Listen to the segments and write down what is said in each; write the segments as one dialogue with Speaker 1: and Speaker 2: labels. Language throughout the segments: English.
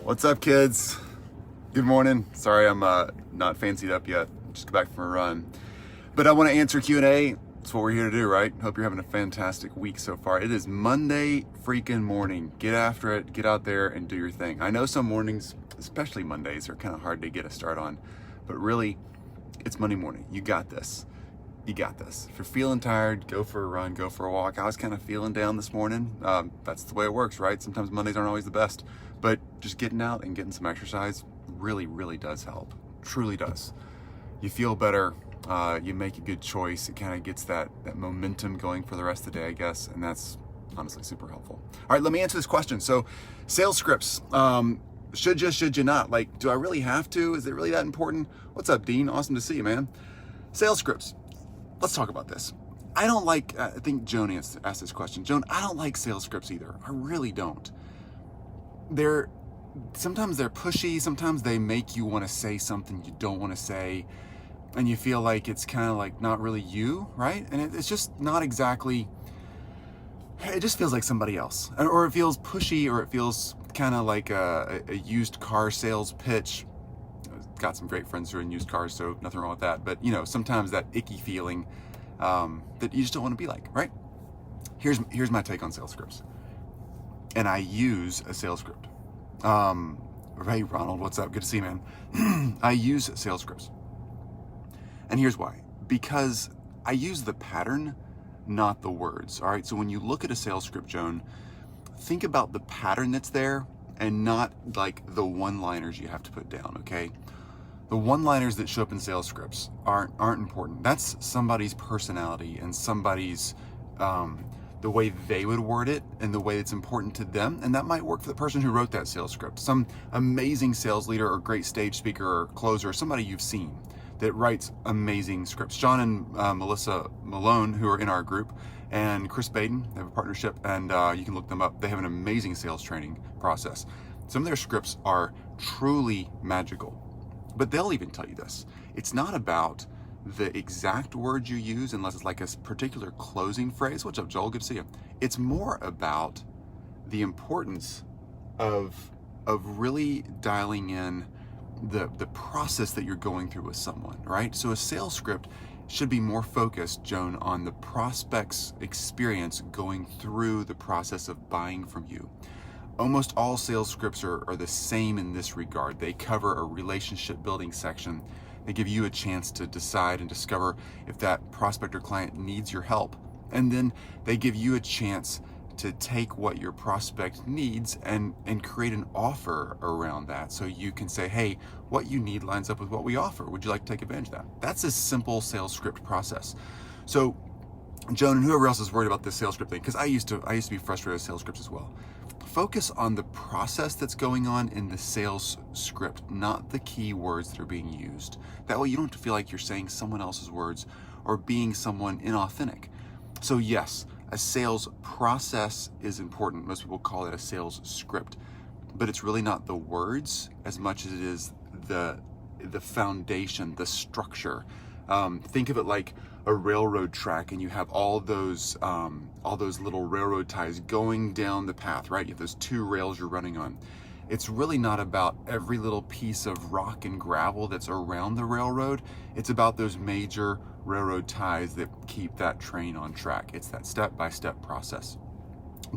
Speaker 1: What's up, kids? Good morning. Sorry I'm not fancied up yet. Just got back from a run. But I want to answer Q&A. That's what we're here to do, right? Hope you're having a fantastic week so far. It is Monday freaking morning. Get after it. Get out there and do your thing. I know some mornings, especially Mondays, are kind of hard to get a start on. But really, it's Monday morning. You got this. You got this. If you're feeling tired, go for a run, go for a walk. I was kind of feeling down this morning. That's the way it works, right? Sometimes Mondays aren't always the best, but just getting out and getting some exercise really, really does help. Truly does. You feel better. You make a good choice. It kind of gets that momentum going for the rest of the day, I guess, and that's honestly super helpful. All right, let me answer this question. So, sales scripts. Should you not? Like, do I really have to? Is it really that important? What's up, Dean? Awesome to see you, man. Sales scripts. Let's talk about this. I don't like, I think Joan asked this question. Joan, I don't like sales scripts either. I really don't. Sometimes they're pushy. Sometimes they make you want to say something you don't want to say. And you feel like it's kind of like not really you, right? And it's just not exactly, it just feels like somebody else. Or it feels pushy, or it feels kind of like a used car sales pitch. Got some great friends who are in used cars, so nothing wrong with that. But you know, sometimes that icky feeling that you just don't want to be like, right? Here's my take on sales scripts, and I use a sales script. Hey Ronald, what's up? Good to see you, man. I use sales scripts, and here's why. Because I use the pattern, not the words. All right. So when you look at a sales script, Joan, think about the pattern that's there, and not like the one-liners you have to put down. Okay. The one-liners that show up in sales scripts aren't important. That's somebody's personality and somebody's, the way they would word it and the way it's important to them. And that might work for the person who wrote that sales script. Some amazing sales leader or great stage speaker or closer, or somebody you've seen that writes amazing scripts. John and Melissa Malone, who are in our group, and Chris Baden, they have a partnership, and you can look them up. They have an amazing sales training process. Some of their scripts are truly magical. But they'll even tell you this. It's not about the exact words you use, unless it's like a particular closing phrase. What's up, Joel? Good to see you. It's more about the importance of really dialing in the process that you're going through with someone, right? So a sales script should be more focused, Joan, on the prospect's experience going through the process of buying from you. Almost all sales scripts are the same in this regard. They cover a relationship building section. They give you a chance to decide and discover if that prospect or client needs your help. And then they give you a chance to take what your prospect needs and create an offer around that. So you can say, hey, what you need lines up with what we offer. Would you like to take advantage of that? That's a simple sales script process. So Joan and whoever else is worried about this sales script thing, because I used to be frustrated with sales scripts as well. Focus on the process that's going on in the sales script, not the key words that are being used. That way you don't have to feel like you're saying someone else's words or being someone inauthentic. So yes, a sales process is important. Most people call it a sales script, but it's really not the words as much as it is the foundation, the structure. Think of it like a railroad track, and you have all those little railroad ties going down the path, right? You have those two rails you're running on. It's really not about every little piece of rock and gravel that's around the railroad. It's about those major railroad ties that keep that train on track. It's that step-by-step process.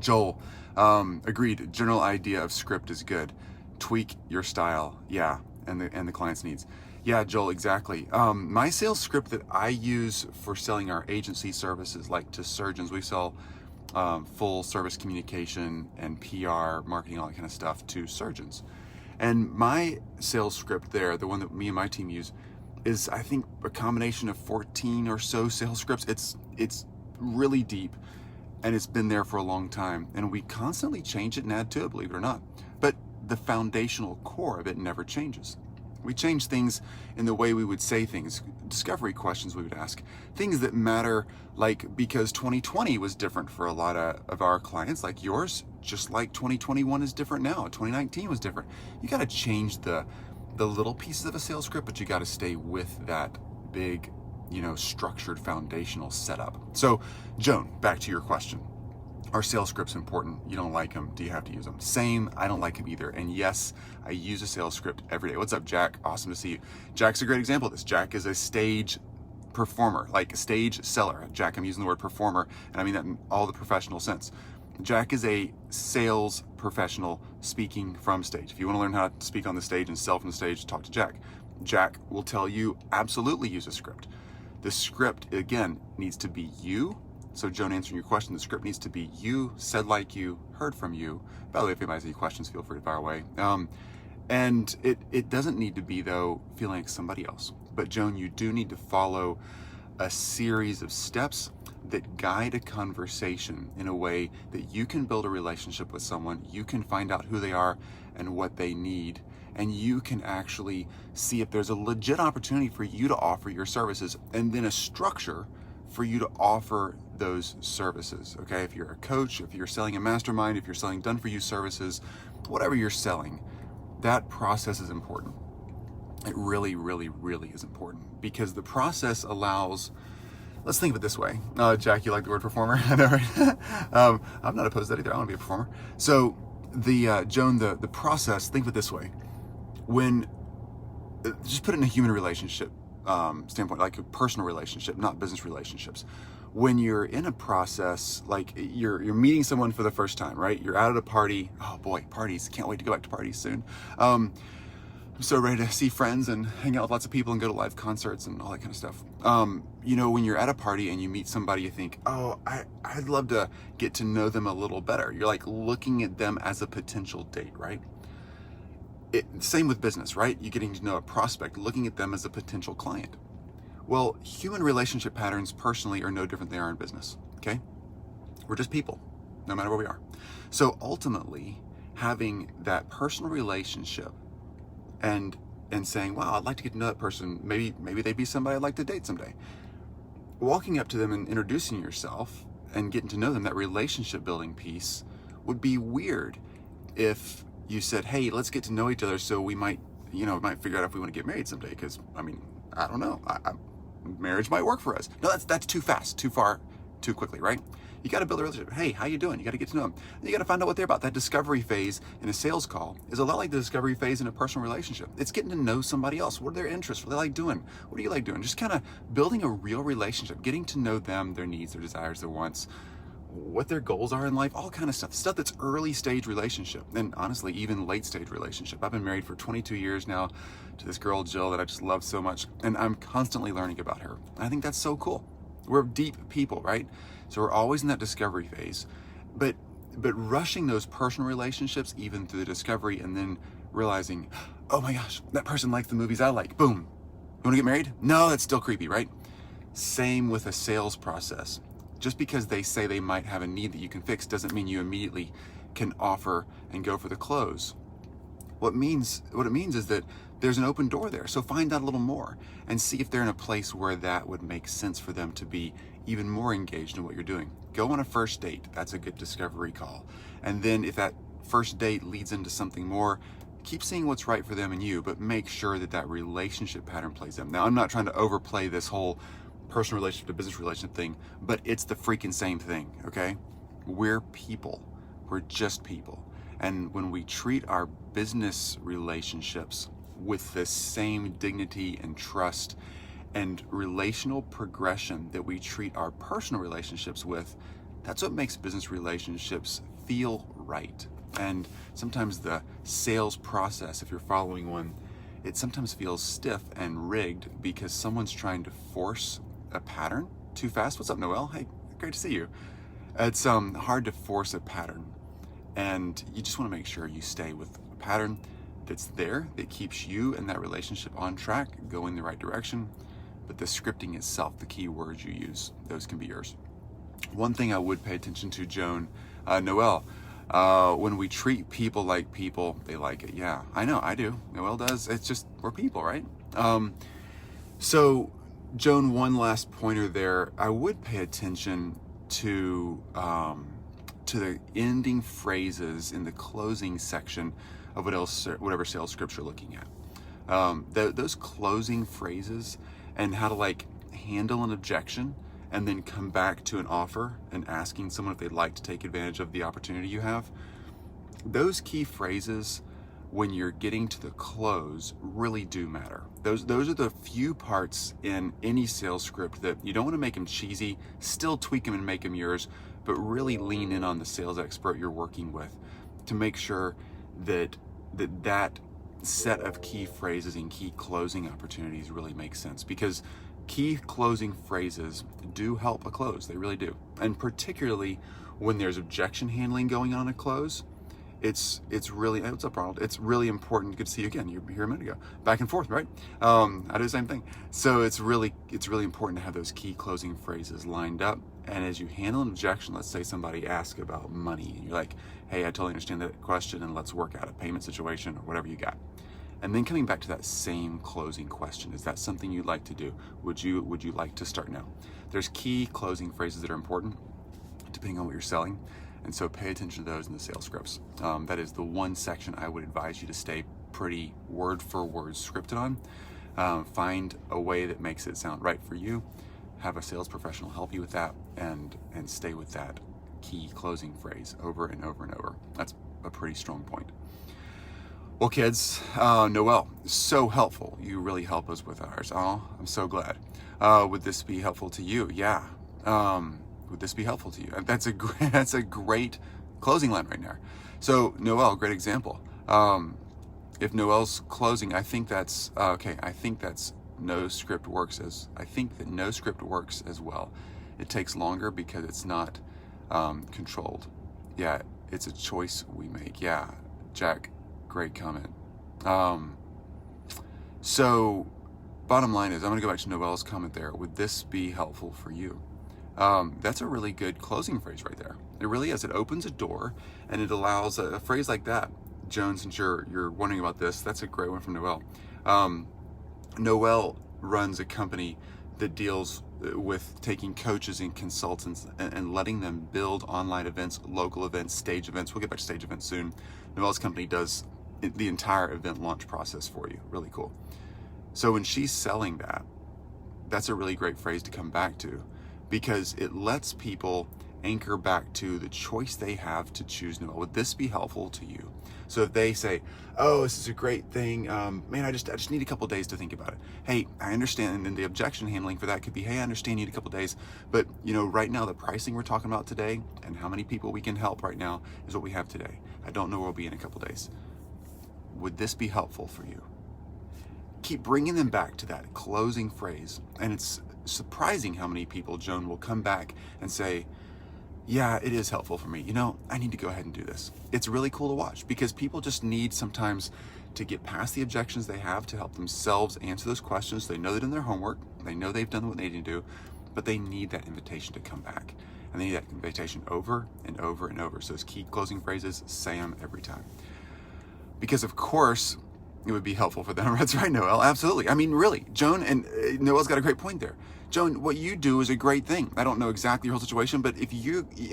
Speaker 1: Joel, agreed. General idea of script is good. Tweak your style, yeah, and the client's needs. Yeah, Joel, exactly. My sales script that I use for selling our agency services, like to surgeons, we sell full service communication and PR, marketing, all that kind of stuff to surgeons. And my sales script there, the one that me and my team use, is I think a combination of 14 or so sales scripts. It's really deep, and it's been there for a long time. And we constantly change it and add to it, believe it or not. But the foundational core of it never changes. We change things in the way we would say things, discovery questions we would ask, things that matter, like because 2020 was different for a lot of our clients, like yours, just like 2021 is different now. 2019 was different. You got to change the little pieces of a sales script, but you got to stay with that big, structured foundational setup. So, Joan, back to your question. Are sales scripts important? You don't like them. Do you have to use them? Same, I don't like them either. And yes, I use a sales script every day. What's up, Jack? Awesome to see you. Jack's a great example of this. Jack is a stage performer, like a stage seller. Jack, I'm using the word performer, and I mean that in all the professional sense. Jack is a sales professional speaking from stage. If you want to learn how to speak on the stage and sell from the stage, talk to Jack. Jack will tell you absolutely use a script. The script, again, needs to be you. So Joan, answering your question, the script needs to be you, said like you, heard from you. By the way, if anybody has any questions, feel free to fire away. And it doesn't need to be, though, feeling like somebody else. But Joan, you do need to follow a series of steps that guide a conversation in a way that you can build a relationship with someone, you can find out who they are and what they need, and you can actually see if there's a legit opportunity for you to offer your services, and then a structure for you to offer those services, okay? If you're a coach, if you're selling a mastermind, if you're selling done-for-you services, whatever you're selling, that process is important. It really, really, really is important, because the process allows, let's think of it this way. Jack, you like the word performer? I know, right? I'm not opposed to that either. I want to be a performer. So Joan, the process, think of it this way. When, just put it in a human relationship standpoint, like a personal relationship, not business relationships. When you're in a process, like you're meeting someone for the first time, right? You're out at a party. Oh boy, parties. Can't wait to go back to parties soon. I'm so ready to see friends and hang out with lots of people and go to live concerts and all that kind of stuff. You know, when you're at a party and you meet somebody, you think, oh, I'd love to get to know them a little better. You're like looking at them as a potential date, right? Same with business, right? You're getting to know a prospect, looking at them as a potential client. Well, human relationship patterns personally are no different than they are in business, okay? We're just people, no matter where we are. So ultimately, having that personal relationship and saying, wow, I'd like to get to know that person. Maybe they'd be somebody I'd like to date someday. Walking up to them and introducing yourself and getting to know them, that relationship building piece, would be weird if you said, hey, let's get to know each other so we might figure out if we want to get married someday. Because, I mean, I don't know. Marriage might work for us. No, that's too fast, too far, too quickly, right? You got to build a relationship. Hey, how you doing? You got to get to know them. And you got to find out what they're about. That discovery phase in a sales call is a lot like the discovery phase in a personal relationship. It's getting to know somebody else. What are their interests? What do they like doing? What do you like doing? Just kind of building a real relationship, getting to know them, their needs, their desires, their wants, what their goals are in life, all kind of stuff that's early stage relationship, and honestly, even late stage relationship. I've been married for 22 years now to this girl, Jill, that I just love so much, and I'm constantly learning about her. I think that's so cool. We're deep people, right? So we're always in that discovery phase, but rushing those personal relationships, even through the discovery, and then realizing, oh my gosh, that person likes the movies I like. Boom. You want to get married? No, that's still creepy, right? Same with a sales process. Just because they say they might have a need that you can fix doesn't mean you immediately can offer and go for the close. What it means is that there's an open door there. So find out a little more and see if they're in a place where that would make sense for them to be even more engaged in what you're doing. Go on a first date. That's a good discovery call. And then if that first date leads into something more, keep seeing what's right for them and you, but make sure that relationship pattern plays them. Now, I'm not trying to overplay this whole personal relationship to business relationship thing, but it's the freaking same thing, okay? We're people. We're just people. And when we treat our business relationships with the same dignity and trust and relational progression that we treat our personal relationships with, that's what makes business relationships feel right. And sometimes the sales process, if you're following one, it sometimes feels stiff and rigged because someone's trying to force a pattern too fast. What's up, Noel? Hey, great to see you. It's hard to force a pattern, and you just want to make sure you stay with a pattern that's there, that keeps you and that relationship on track, going the right direction. But the scripting itself, the key words you use, those can be yours. One thing I would pay attention to, Joan, Noel, when we treat people like people, they like it. Yeah, I know, I do. Noel does. It's just, we're people, right? So Joan, one last pointer there. I would pay attention to the ending phrases in the closing section of whatever sales script you're looking at. Those closing phrases and how to like handle an objection and then come back to an offer and asking someone if they'd like to take advantage of the opportunity you have, those key phrases when you're getting to the close really do matter. Those are the few parts in any sales script that you don't want to make them cheesy, still tweak them and make them yours, but really lean in on the sales expert you're working with to make sure that set of key phrases and key closing opportunities really make sense, because key closing phrases do help a close. They really do. And particularly when there's objection handling going on a close, it's really, what's up, Ronald? It's really important. Good to see you again. You're here a minute ago. Back and forth, right? I do the same thing. So it's really important to have those key closing phrases lined up. And as you handle an objection, let's say somebody asks about money, and you're like, hey, I totally understand that question, and let's work out a payment situation or whatever you got. And then coming back to that same closing question, is that something you'd like to do? Would you like to start now? There's key closing phrases that are important depending on what you're selling. And so pay attention to those in the sales scripts. That is the one section I would advise you to stay pretty word for word scripted on. Find a way that makes it sound right for you. Have a sales professional help you with that, and stay with that key closing phrase over and over and over. That's a pretty strong point. Well, kids, Noelle, so helpful. You really help us with ours. Oh, I'm so glad. Would this be helpful to you? Yeah. Would this be helpful to you? That's a great closing line right now. So Noelle, great example. If Noelle's closing, I think that's okay. I think that no script works as well. It takes longer because it's not controlled. Yeah, it's a choice we make. Yeah, Jack, great comment. So bottom line is, I'm gonna go back to Noelle's comment there. Would this be helpful for you? That's a really good closing phrase right there. It really is. It opens a door, and it allows a phrase like that. Joan, since you're wondering about this, that's a great one from Noelle. Noelle runs a company that deals with taking coaches and consultants and letting them build online events, local events, stage events. We'll get back to stage events soon. Noelle's company does the entire event launch process for you. Really cool. So when she's selling that, that's a really great phrase to come back to, because it lets people anchor back to the choice they have to choose Noelle. Would this be helpful to you? So if they say, oh, this is a great thing, man, I just need a couple days to think about it. Hey, I understand, and then the objection handling for that could be, hey, I understand you need a couple days, but right now the pricing we're talking about today and how many people we can help right now is what we have today. I don't know where we'll be in a couple days. Would this be helpful for you? Keep bringing them back to that closing phrase, and it's surprising how many people, Joan, will come back and say, yeah, it is helpful for me. I need to go ahead and do this. It's really cool to watch, because people just need sometimes to get past the objections they have to help themselves answer those questions. They know they've done their homework. They know they've done what they need to do, but they need that invitation to come back. And they need that invitation over and over and over. So those key closing phrases, say them every time. Because of course, it would be helpful for them. That's right, Noelle. Absolutely. I mean, really, Joan, and Noelle's got a great point there. Joan, what you do is a great thing. I don't know exactly your whole situation, but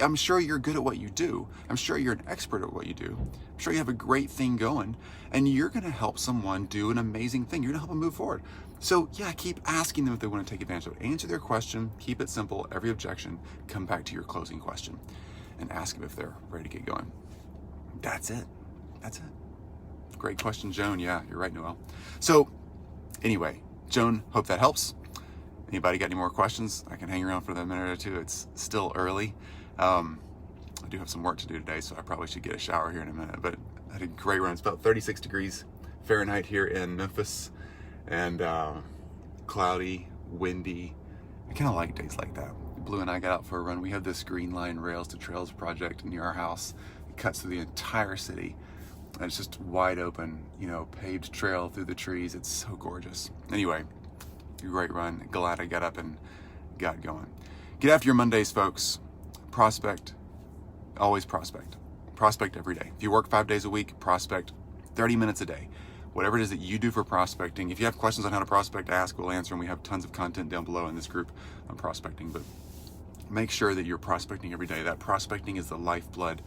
Speaker 1: I'm sure you're good at what you do. I'm sure you're an expert at what you do. I'm sure you have a great thing going, and you're going to help someone do an amazing thing. You're going to help them move forward. So yeah, keep asking them if they want to take advantage of it. Answer their question. Keep it simple. Every objection, come back to your closing question and ask them if they're ready to get going. That's it. Great question, Joan. Yeah, you're right, Noelle. So anyway, Joan, hope that helps. Anybody got any more questions? I can hang around for a minute or two. It's still early. I do have some work to do today, so I probably should get a shower here in a minute. But I had a great run. It's about 36 degrees Fahrenheit here in Memphis, and cloudy, windy. I kind of like days like that. Blue and I got out for a run. We have this Green Line Rails to Trails project near our house. It cuts through the entire city. And it's just wide open, paved trail through the trees. It's so gorgeous. Anyway, great run. Glad I got up and got going. Get after your Mondays, folks. Prospect. Always prospect. Prospect every day. If you work 5 days a week, prospect 30 minutes a day. Whatever it is that you do for prospecting. If you have questions on how to prospect, ask. We'll answer, and we have tons of content down below in this group on prospecting. But make sure that you're prospecting every day. That prospecting is the lifeblood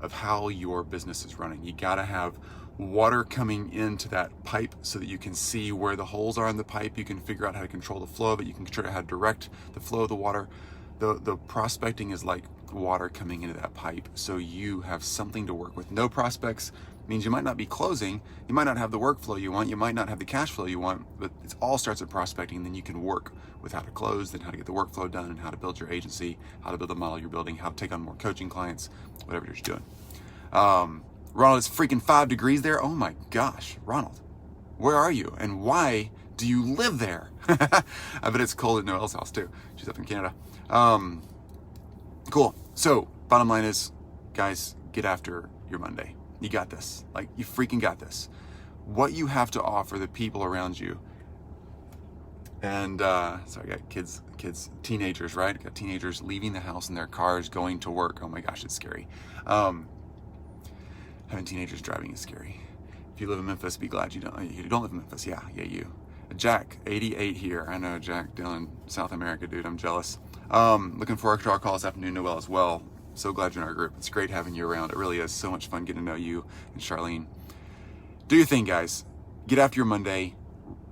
Speaker 1: of how your business is running. You gotta have water coming into that pipe so that you can see where the holes are in the pipe. You can figure out how to control the flow of it. You can figure out how to direct the flow of the water. The prospecting is like water coming into that pipe, so you have something to work with. No prospects means you might not be closing, you might not have the workflow you want, you might not have the cash flow you want, but it all starts at prospecting, and then you can work with how to close, then how to get the workflow done, and how to build your agency, how to build the model you're building, how to take on more coaching clients, whatever you're doing. Ronald, it's freaking 5 degrees there. Oh my gosh, Ronald, where are you? And why do you live there? I bet it's cold at Noelle's house too. She's up in Canada. Cool. So bottom line is, guys, get after your Monday. You got this. Like, you freaking got this. What you have to offer the people around you. And sorry, I got kids, teenagers, right? I got teenagers leaving the house in their cars, going to work. Oh my gosh, it's scary. Having teenagers driving is scary. If you live in Memphis, be glad you don't live in Memphis. Yeah, you. Jack, 88 here. I know, Jack, down in South America, dude. I'm jealous. Looking forward to our call this afternoon, Noelle, as well. So glad you're in our group. It's great having you around. It really is so much fun getting to know you and Charlene. Do your thing, guys. Get after your Monday.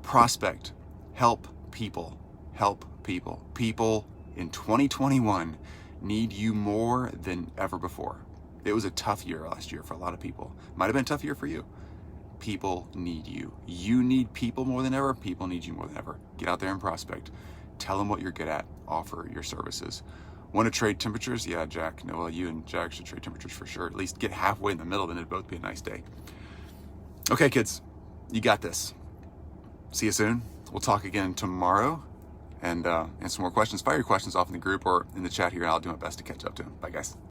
Speaker 1: Prospect. Help people. Help people. People in 2021 need you more than ever before. It was a tough year last year for a lot of people. Might have been a tough year for you. People need you. You need people more than ever. People need you more than ever. Get out there and prospect. Tell them what you're good at. Offer your services. Want to trade temperatures? Yeah, Jack. Noelle, you and Jack should trade temperatures for sure. At least get halfway in the middle, then it'd both be a nice day. Okay, kids, you got this. See you soon. We'll talk again tomorrow and answer more questions. Fire your questions off in the group or in the chat here, and I'll do my best to catch up to them. Bye, guys.